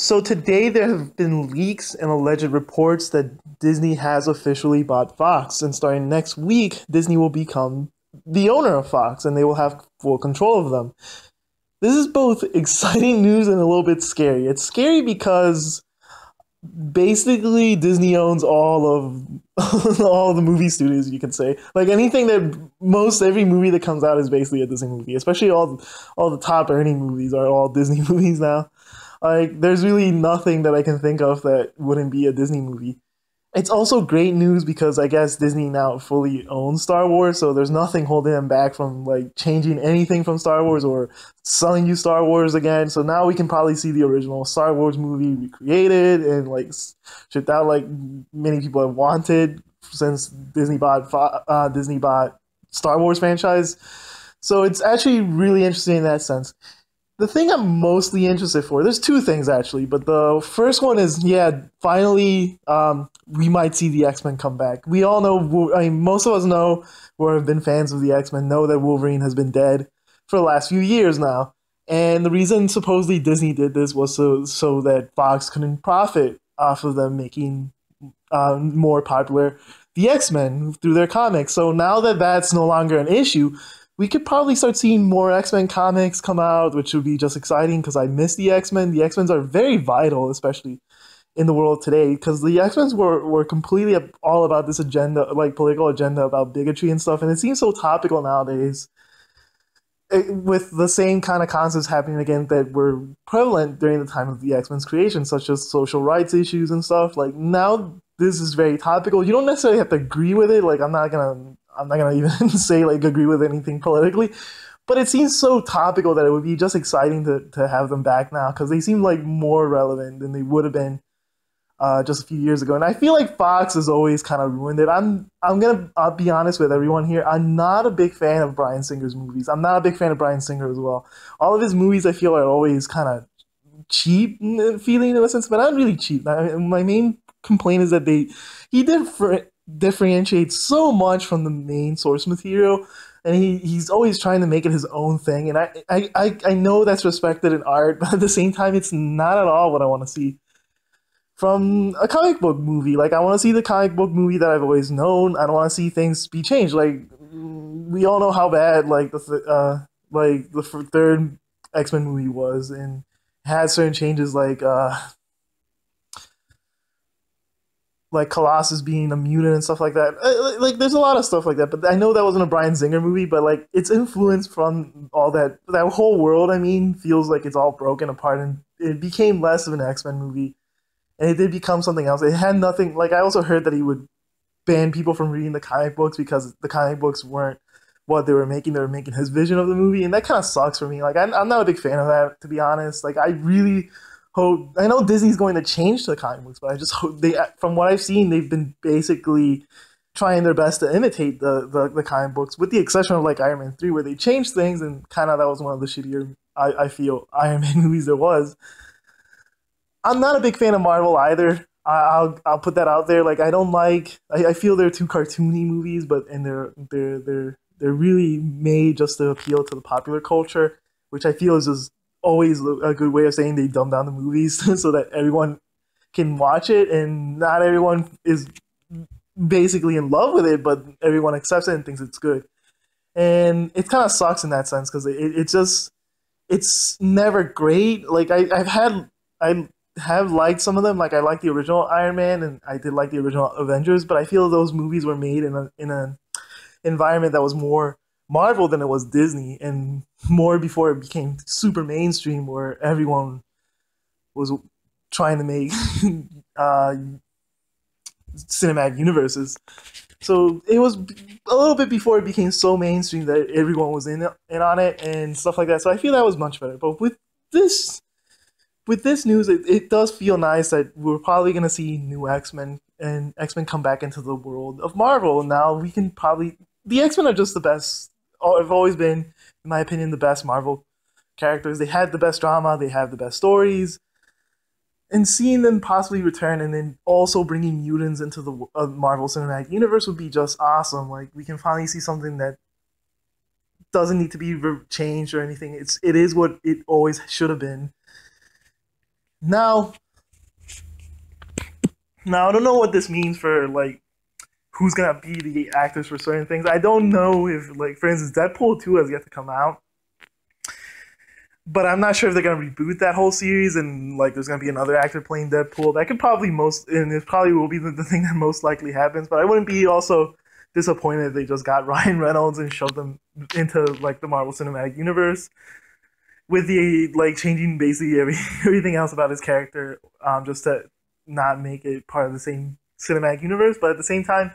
So today there have been leaks and alleged reports that Disney has officially bought Fox, and starting next week, Disney will become the owner of Fox, and they will have full control of them. This is both exciting news and a little bit scary. It's scary because basically Disney owns all of all of the movie studios, you can say. Like anything that most every movie that comes out is basically a Disney movie. Especially all the top earning movies are all Disney movies now. Like there's really nothing that I can think of that wouldn't be a Disney movie. It's also great news because I guess Disney now fully owns Star Wars, so there's nothing holding them back from like changing anything from Star Wars or selling you Star Wars again. So now we can probably see the original Star Wars movie recreated and like shipped out like many people have wanted since Disney bought Star Wars franchise. So it's actually really interesting in that sense. The thing I'm mostly interested for, there's two things actually, but the first one is, yeah, finally, we might see the X-Men come back. We all know, I mean, most of us know, who have been fans of the X-Men, know that Wolverine has been dead for the last few years now. And the reason supposedly Disney did this was so that Fox couldn't profit off of them making more popular the X-Men through their comics. So now that that's no longer an issue, we could probably start seeing more X-Men comics come out, which would be just exciting because I miss the X-Men. The X-Men are very vital, especially in the world today, because the X-Men were completely all about this agenda, like political agenda about bigotry and stuff, and it seems so topical nowadays with the same kind of concepts happening again that were prevalent during the time of the X-Men's creation, such as social rights issues and stuff. Like now, this is very topical. You don't necessarily have to agree with it. Like I'm not gonna even say like agree with anything politically, but it seems so topical that it would be just exciting to have them back now because they seem like more relevant than they would have been just a few years ago. And I feel like Fox has always kind of ruined it. I'll be honest with everyone here. I'm not a big fan of Bryan Singer's movies. I'm not a big fan of Bryan Singer as well. All of his movies I feel are always kind of cheap feeling in a sense, but not really cheap. My main complaint is that he differentiates so much from the main source material, and he's always trying to make it his own thing. And I know that's respected in art, but at the same time, it's not at all what I want to see from a comic book movie. Like I want to see the comic book movie that I've always known. I don't want to see things be changed. Like we all know how bad like the third X-Men movie was, and had certain changes like Colossus being a mutant and stuff like that. Like, there's a lot of stuff like that. But I know that wasn't a Bryan Singer movie, but like its influence from all that whole world, I mean, feels like it's all broken apart, and it became less of an X-Men movie, and it did become something else. It had nothing. Like I also heard that he would ban people from reading the comic books because the comic books weren't what they were making. They were making his vision of the movie, and that kind of sucks for me. Like I'm not a big fan of that, to be honest. Like I really hope, I know Disney's going to change to the comic books, but I just hope from what I've seen, they've been basically trying their best to imitate the comic books, with the exception of like Iron Man 3, where they changed things, and kind of that was one of the shittier, I feel, Iron Man movies there was. I'm not a big fan of Marvel either. I'll put that out there. Like I don't like, I feel they're too cartoony movies, and they're really made just to appeal to the popular culture, which I feel is just always a good way of saying they dumb down the movies so that everyone can watch it, and not everyone is basically in love with it, but everyone accepts it and thinks it's good. And it kind of sucks in that sense because it's never great. Like I have liked some of them. Like I like the original Iron Man, and I did like the original Avengers, but I feel those movies were made in an environment that was more Marvel than it was Disney, and more before it became super mainstream, where everyone was trying to make uh, cinematic universes. So it was a little bit before it became so mainstream that everyone was in on it and stuff like that. So I feel that was much better. But this with this news, it does feel nice that we're probably gonna see new X-Men, and X-Men come back into the world of Marvel. Now we can probably, the X-Men are just the best. Have always been, in my opinion, the best Marvel characters. They had the best drama. They have the best stories. And seeing them possibly return, and then also bringing mutants into the Marvel Cinematic Universe would be just awesome. Like we can finally see something that doesn't need to be changed or anything. It is what it always should have been. Now, I don't know what this means for like who's gonna be the actors for certain things. I don't know if, like, for instance, Deadpool 2 has yet to come out, but I'm not sure if they're gonna reboot that whole series and like there's gonna be another actor playing Deadpool. That could probably and it probably will be the thing that most likely happens. But I wouldn't be also disappointed if they just got Ryan Reynolds and shoved them into like the Marvel Cinematic Universe with the like changing basically everything else about his character, just to not make it part of the same cinematic universe. But at the same time,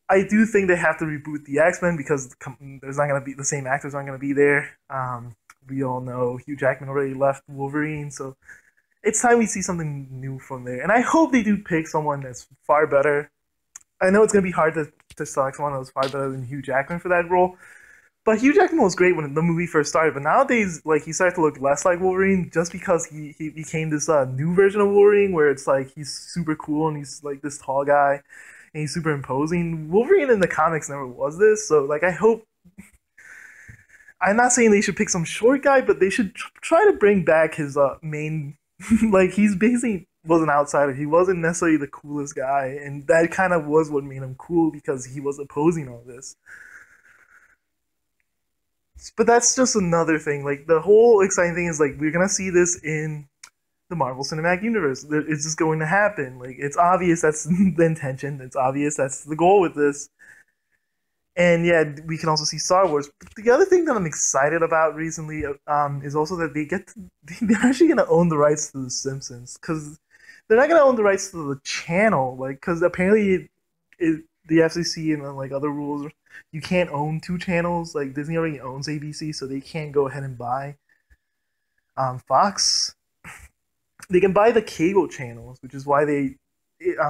I do think they have to reboot the X-Men because there's not going to be the same actors aren't going to be there. We all know Hugh Jackman already left Wolverine, so it's time we see something new from there. And I hope they do pick someone that's far better. I know it's going to be hard to select someone that's far better than Hugh Jackman for that role. But Hugh Jackman was great when the movie first started. But nowadays, like, he started to look less like Wolverine just because he became this new version of Wolverine where it's like he's super cool and he's like this tall guy and he's super imposing. Wolverine in the comics never was this, so like I hope. I'm not saying they should pick some short guy, but they should try to bring back his main. Like, he's basically was an outsider. He wasn't necessarily the coolest guy, and that kind of was what made him cool because he was opposing all this. But that's just another thing. Like, the whole exciting thing is like we're gonna see this in the Marvel Cinematic Universe. It's just going to happen. Like, it's obvious that's the intention. It's obvious that's the goal with this. And yeah, we can also see Star Wars. But the other thing that I'm excited about recently, is also that they're actually gonna own the rights to The Simpsons, because they're not gonna own the rights to the channel, like, because apparently the FCC and like other rules, you can't own two channels. Like, Disney already owns ABC, so they can't go ahead and buy Fox. They can buy the cable channels, which is why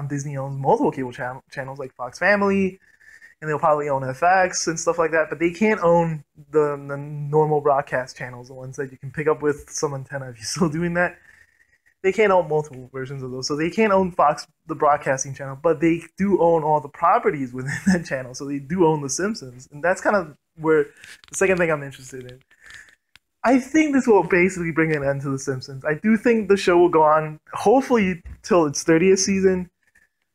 Disney owns multiple cable channels like Fox Family, and they'll probably own FX and stuff like that. But they can't own the normal broadcast channels, the ones that you can pick up with some antenna if you're still doing that. They can't own multiple versions of those, so they can't own Fox, the broadcasting channel, but they do own all the properties within that channel. So they do own The Simpsons, and that's kind of where the second thing I'm interested in. I think this will basically bring an end to The Simpsons. I do think the show will go on, hopefully, till its 30th season,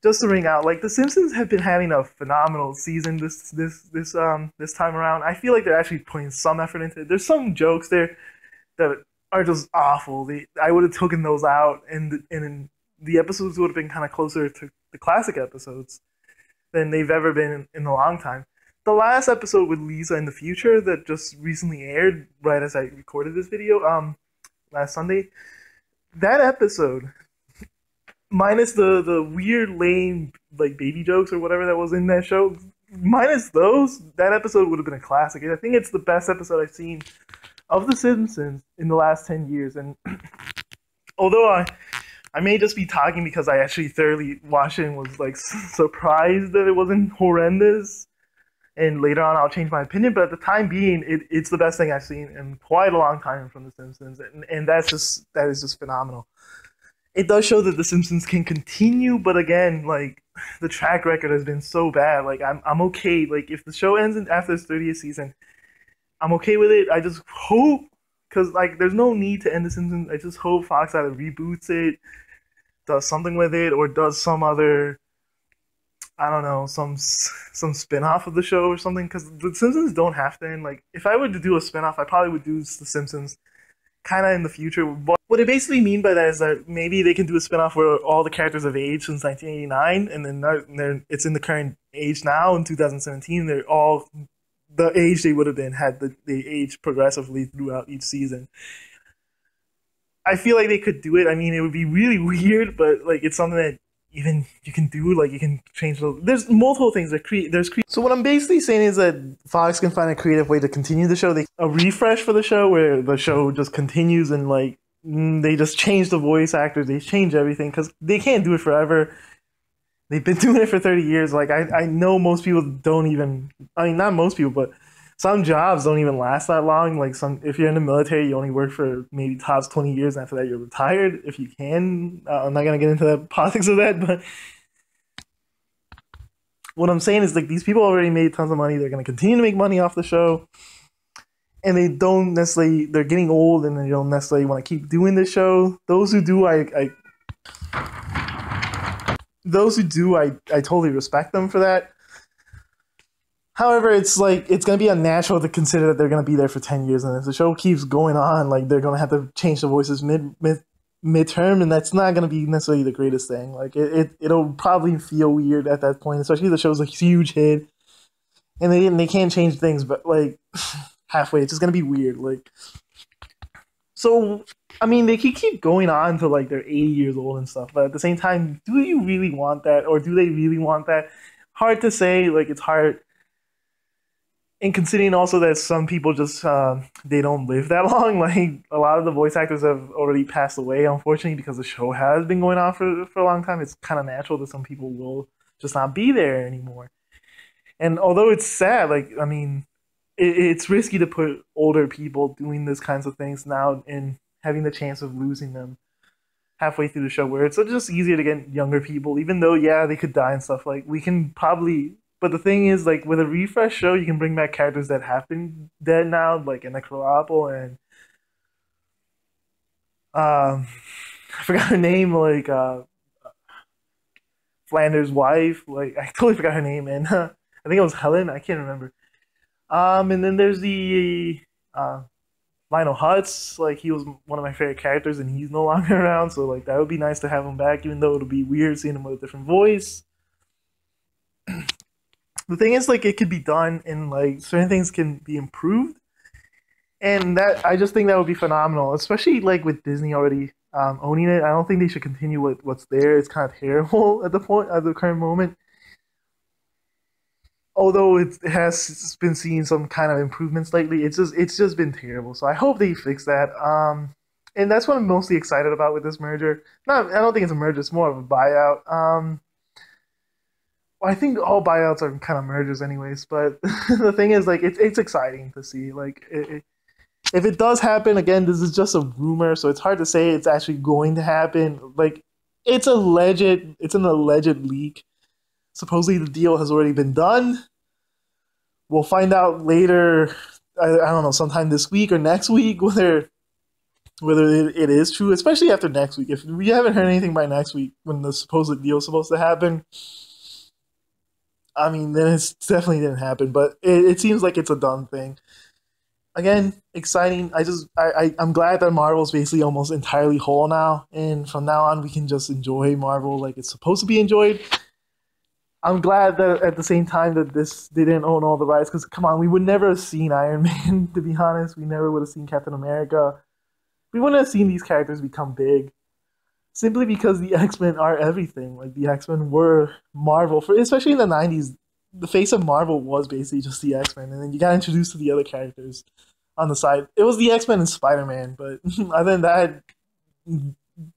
just to ring out. Like, The Simpsons have been having a phenomenal season this time around. I feel like they're actually putting some effort into it. There's some jokes there that are just awful. I would have taken those out, and the episodes would have been kind of closer to the classic episodes than they've ever been in a long time. The last episode with Lisa in the future that just recently aired right as I recorded this video, last Sunday, that episode, minus the weird lame like baby jokes or whatever that was in that show, minus those, that episode would have been a classic. I think it's the best episode I've seen of The Simpsons in the last 10 years. And although I may just be talking because I actually thoroughly watched it and was like surprised that it wasn't horrendous, and later on I'll change my opinion, but at the time being, it's the best thing I've seen in quite a long time from The Simpsons, and that is just phenomenal. It does show that The Simpsons can continue, but again, like, the track record has been so bad. Like, I'm okay. Like, if the show ends after its 30th season, I'm okay with it. I just hope, because like there's no need to end The Simpsons. I just hope Fox either reboots it, does something with it, or does some other, I don't know, some spin-off of the show or something, because The Simpsons don't have to end. Like, if I were to do a spin-off, I probably would do The Simpsons kind of in the future. But what they basically mean by that is that maybe they can do a spin-off where all the characters have aged since 1989, and then it's in the current age now, in 2017. They're all the age they would have been had they aged progressively throughout each season. I feel like they could do it. I mean, it would be really weird, but like, it's something that even you can do. Like, you can change there's multiple things that so what I'm basically saying is that Fox can find a creative way to continue the show. A refresh for the show where the show just continues, and like, they just change the voice actors, they change everything, because they can't do it forever. They've been doing it for 30 years. Like, I know most people don't even, I mean, not most people, but some jobs don't even last that long. Like, if you're in the military, you only work for maybe tops 20 years, and after that you're retired, if you can. I'm not going to get into the politics of that, but what I'm saying is, like, these people already made tons of money. They're going to continue to make money off the show. and they don't necessarily, they're getting old and they don't necessarily want to keep doing the show. Those who do, I totally respect them for that. However, it's like it's gonna be unnatural to consider that they're gonna be there for 10 years, and if the show keeps going on, like they're gonna have to change the voices midterm, and that's not gonna be necessarily the greatest thing. Like it'll probably feel weird at that point, especially if the show's a huge hit, and they can't change things, but like halfway, it's just gonna be weird. Like so, I mean, they can keep going on to like they're 80 years old and stuff, but at the same time, do you really want that, or do they really want that? Hard to say. Like it's hard, and considering also that some people just they don't live that long. Like a lot of the voice actors have already passed away, unfortunately, because the show has been going on for a long time. It's kind of natural that some people will just not be there anymore. And although it's sad, like I mean, it's risky to put older people doing these kinds of things now and having the chance of losing them halfway through the show, where it's just easier to get younger people, even though yeah they could die and stuff. Like we can probably, but the thing is, like with a refresh show, you can bring back characters that have been dead now, like in and I forgot her name, like Flanders' wife. Like I totally forgot her name, and I think it was Helen. I can't remember. And then there's the Lionel Hutz. Like he was one of my favorite characters, and he's no longer around. So like that would be nice to have him back, even though it'll be weird seeing him with a different voice. The thing is, like it could be done, and like certain things can be improved, and that I just think that would be phenomenal, especially like with Disney already owning it. I don't think they should continue with what's there. It's kind of terrible at the current moment. Although it has been seeing some kind of improvements lately, it's just been terrible. So I hope they fix that. And that's what I'm mostly excited about with this merger. Not, I don't think it's a merger; it's more of a buyout. Well, I think all buyouts are kind of mergers, anyways. But the thing is, like, it's exciting to see. Like, if it does happen again, this is just a rumor, so it's hard to say it's actually going to happen. Like, it's an alleged leak. Supposedly, the deal has already been done. We'll find out later. I don't know, sometime this week or next week, whether it is true, especially after next week. If we haven't heard anything by next week when the supposed deal is supposed to happen, I mean, then it definitely didn't happen. But it seems like it's a done thing. Again, exciting. I'm glad that Marvel's basically almost entirely whole now, and from now on we can just enjoy Marvel like it's supposed to be enjoyed. I'm glad that at the same time that this they didn't own all the rights, because come on, we would never have seen Iron Man. To be honest, we never would have seen Captain America. We wouldn't have seen these characters become big simply because the X Men are everything. Like the X Men were Marvel for, especially in the '90s. The face of Marvel was basically just the X Men, and then you got introduced to the other characters on the side. It was the X Men and Spider Man, but other than that,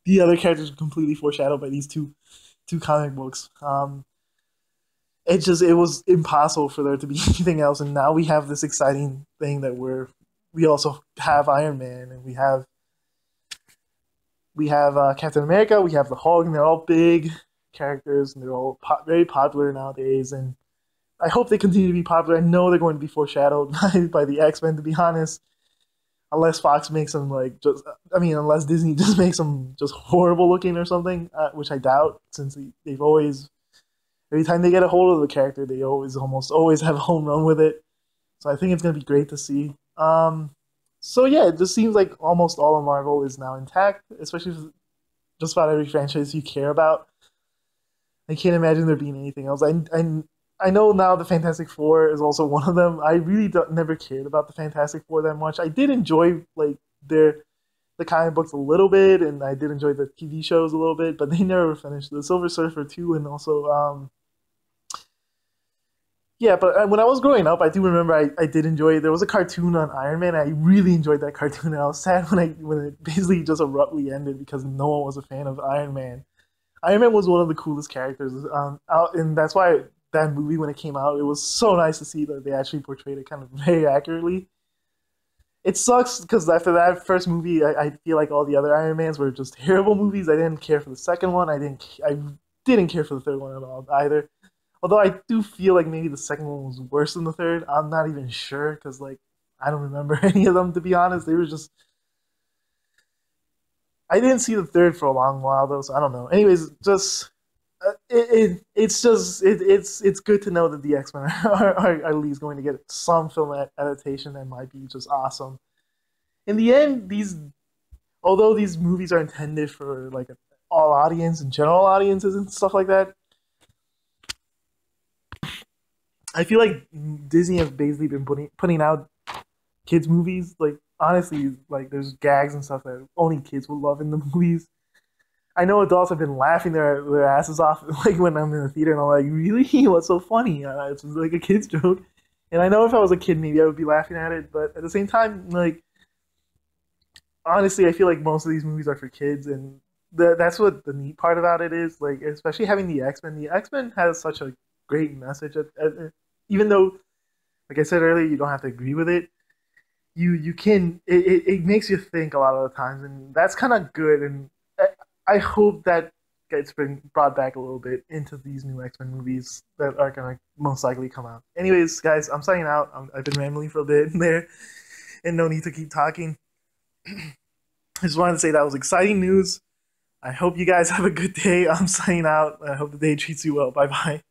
the other characters were completely foreshadowed by these two comic books. It was impossible for there to be anything else, and now we have this exciting thing that we also have Iron Man, and we have Captain America, we have the Hulk, and they're all big characters, and they're all very popular nowadays. And I hope they continue to be popular. I know they're going to be foreshadowed by the X Men, to be honest, unless Fox makes them like just. I mean, unless Disney just makes them just horrible looking or something, which I doubt, since they've always every time they get a hold of the character, they almost always have a home run with it. So I think it's gonna be great to see. So yeah, it just seems like almost all of Marvel is now intact, especially for just about every franchise you care about. I can't imagine there being anything else. I know now the Fantastic Four is also one of them. I really never cared about the Fantastic Four that much. I did enjoy like the comic books a little bit, and I did enjoy the TV shows a little bit, but they never finished. The Silver Surfer too, and also yeah. But when I was growing up, I do remember I did enjoy. There was a cartoon on Iron Man. I really enjoyed that cartoon, and I was sad when it basically just abruptly ended because no one was a fan of Iron Man. Iron Man was one of the coolest characters, and that's why that movie when it came out, it was so nice to see that they actually portrayed it kind of very accurately. It sucks because after that first movie, I feel like all the other Iron Mans were just terrible movies. I didn't care for the second one. I didn't care for the third one at all either. Although I do feel like maybe the second one was worse than the third. I'm not even sure because like I don't remember any of them, to be honest. They were just I didn't see the third for a long while though, so I don't know. Anyways, just it's just it's good to know that the X Men are at least going to get some film adaptation that might be just awesome. In the end, these although these movies are intended for like all audience and general audiences and stuff like that, I feel like Disney has basically been putting out kids movies. Like honestly, like there's gags and stuff that only kids would love in the movies. I know adults have been laughing their asses off like when I'm in the theater and I'm like, really? What's so funny? It's like a kid's joke. And I know if I was a kid, maybe I would be laughing at it. But at the same time, like honestly, I feel like most of these movies are for kids, and that's what the neat part about it is. Like especially having the X Men. The X Men has such a great message. Even though, like I said earlier, you don't have to agree with it. You can it makes you think a lot of the times, and that's kind of good. And I hope that gets been brought back a little bit into these new X Men movies that are gonna most likely come out. Anyways, guys, I'm signing out. I've been rambling for a bit there, and no need to keep talking. I just wanted to say that was exciting news. I hope you guys have a good day. I'm signing out. I hope the day treats you well. Bye bye.